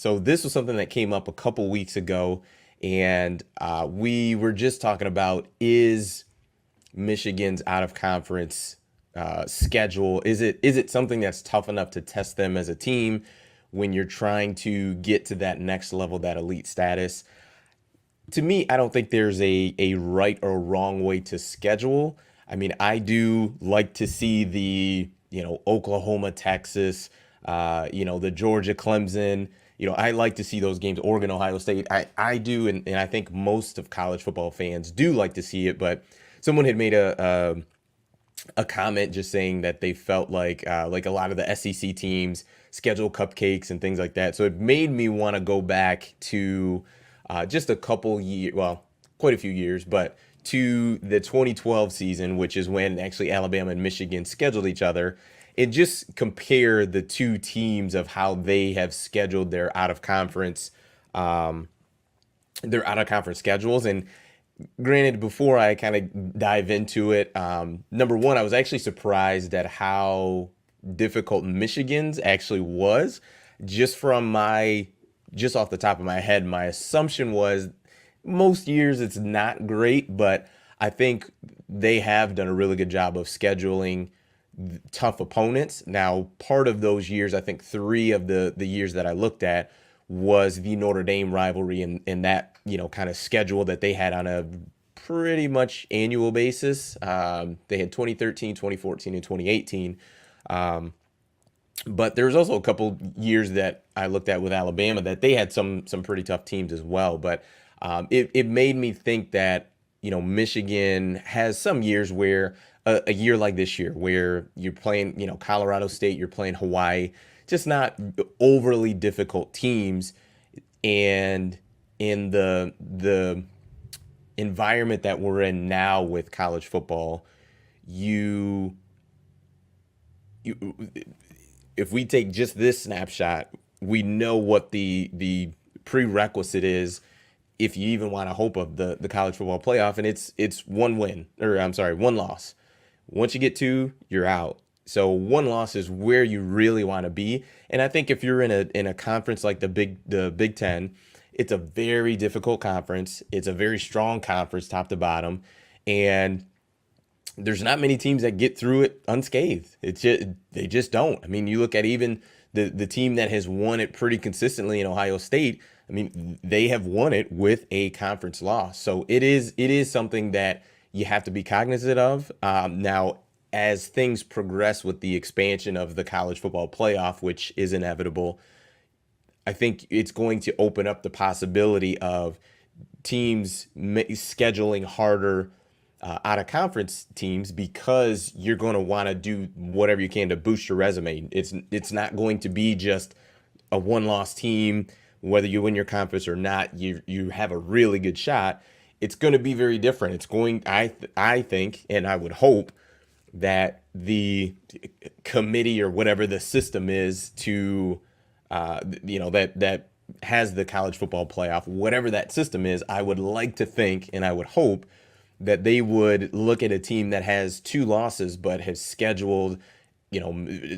So this was something that came up a couple weeks ago, and we were just talking about, is Michigan's out of conference schedule, is it something that's tough enough to test them as a team when you're trying to get to that next level, that elite status? To me, I don't think there's a right or wrong way to schedule. I mean, I do like to see the, Oklahoma, Texas, the Georgia, Clemson. I like to see those games, Oregon, Ohio State. I do, and I think most of college football fans do like to see it. But someone had made a comment just saying that they felt like a lot of the SEC teams schedule cupcakes and things like that. So it made me want to go back to just a couple years, well, quite a few years, but to the 2012 season, which is when actually Alabama and Michigan scheduled each other, and just compare the two teams of how they have scheduled their out of conference schedules. And granted, before I kind of dive into it, number one, I was actually surprised at how difficult Michigan's actually was. Just off the top of my head, my assumption was most years it's not great, but I think they have done a really good job of scheduling tough opponents. Now, part of those years, I think three of the years that I looked at was the Notre Dame rivalry, and that, kind of schedule that they had on a pretty much annual basis. They had 2013, 2014, and 2018. But there's also a couple years that I looked at with Alabama that they had some pretty tough teams as well. But it made me think that, Michigan has some years where a year like this year where you're playing, Colorado State, you're playing Hawaii, just not overly difficult teams. And in the environment that we're in now with college football, you you if we take just this snapshot, we know what the prerequisite is if you even want to hope of the college football playoff, and it's one win, or I'm sorry, one loss. Once you get two, you're out. So one loss is where you really want to be. And I think if you're in a conference like the Big Ten, it's a very difficult conference. It's a very strong conference, top to bottom, and there's not many teams that get through it unscathed. They just don't. I mean, you look at even the team that has won it pretty consistently in Ohio State. I mean, they have won it with a conference loss. So it is something that you have to be cognizant of. Now, as things progress with the expansion of the college football playoff, which is inevitable, I think it's going to open up the possibility of teams scheduling harder out of conference teams, because you're going to want to do whatever you can to boost your resume. It's not going to be just a one loss team. Whether you win your conference or not, you have a really good shot. It's going to be very different. It's going, I think, and I would hope that the committee or whatever the system is to that has the college football playoff, whatever that system is, I would like to think, and I would hope that they would look at a team that has two losses but has scheduled,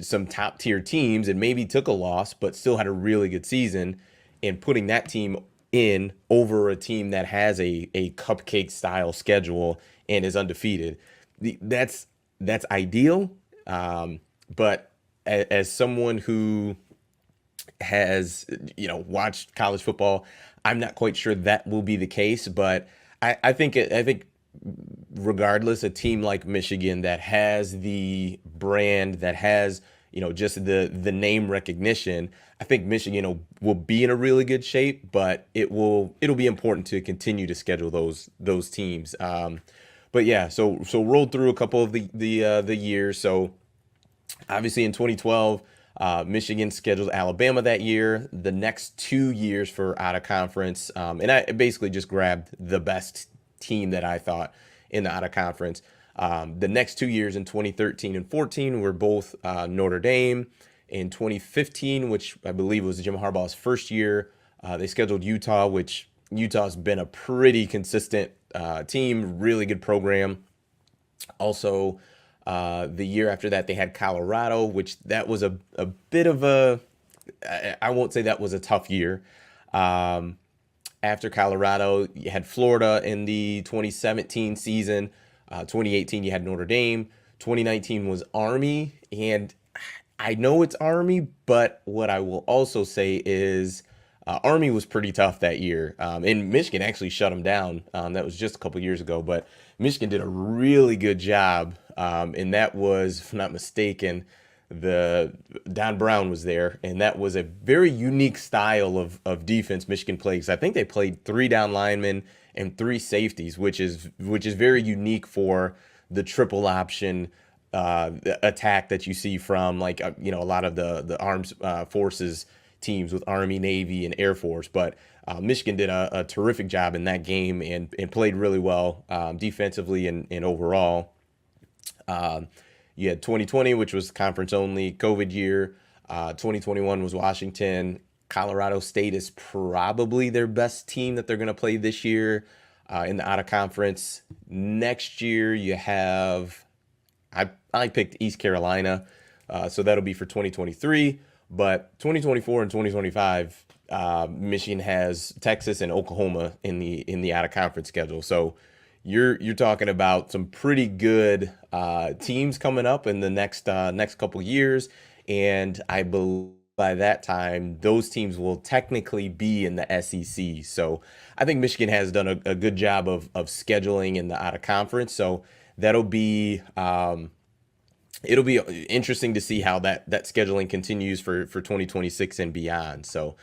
some top tier teams, and maybe took a loss but still had a really good season, and putting that team in over a team that has a cupcake style schedule and is undefeated. That's ideal. But as someone who has, watched college football, I'm not quite sure that will be the case. But I think regardless, a team like Michigan that has the brand, that has, just the name recognition, I think Michigan will be in a really good shape. But it'll be important to continue to schedule those teams. But yeah, so rolled through a couple of the years. So obviously in 2012, Michigan scheduled Alabama that year. The next 2 years for out of conference, and I basically just grabbed the best team that I thought in the out of conference. The next 2 years in 2013 and 14 were both Notre Dame. In 2015, which I believe was Jim Harbaugh's first year, they scheduled Utah, which Utah's been a pretty consistent team, really good program. Also, the year after that, they had Colorado, which that was a bit of I won't say that was a tough year. Um, After Colorado, you had Florida in the 2017 season. 2018, you had Notre Dame. 2019 was Army. And I know it's Army, but what I will also say is Army was pretty tough that year. And Michigan actually shut them down. That was just a couple years ago, but Michigan did a really good job. And that was, if I'm not mistaken, the Don Brown was there, and that was a very unique style of defense Michigan played. 'Cause I think they played three down linemen and three safeties, which is very unique for the triple option attack that you see from like a lot of the armed forces teams with Army, Navy, and Air Force. But Michigan did a terrific job in that game and played really well defensively and overall. Um, you had 2020, which was conference only COVID year. 2021 was Washington. Colorado State is probably their best team that they're going to play this year in the out of conference. Next year, you have I picked East Carolina, so that'll be for 2023. But 2024 and 2025, Michigan has Texas and Oklahoma in the out of conference schedule. So you're talking about some pretty good teams coming up in the next couple years, and I believe by that time those teams will technically be in the SEC. So I think Michigan has done a good job of scheduling in the out of conference. So that'll be it'll be interesting to see how that scheduling continues for 2026 and beyond. So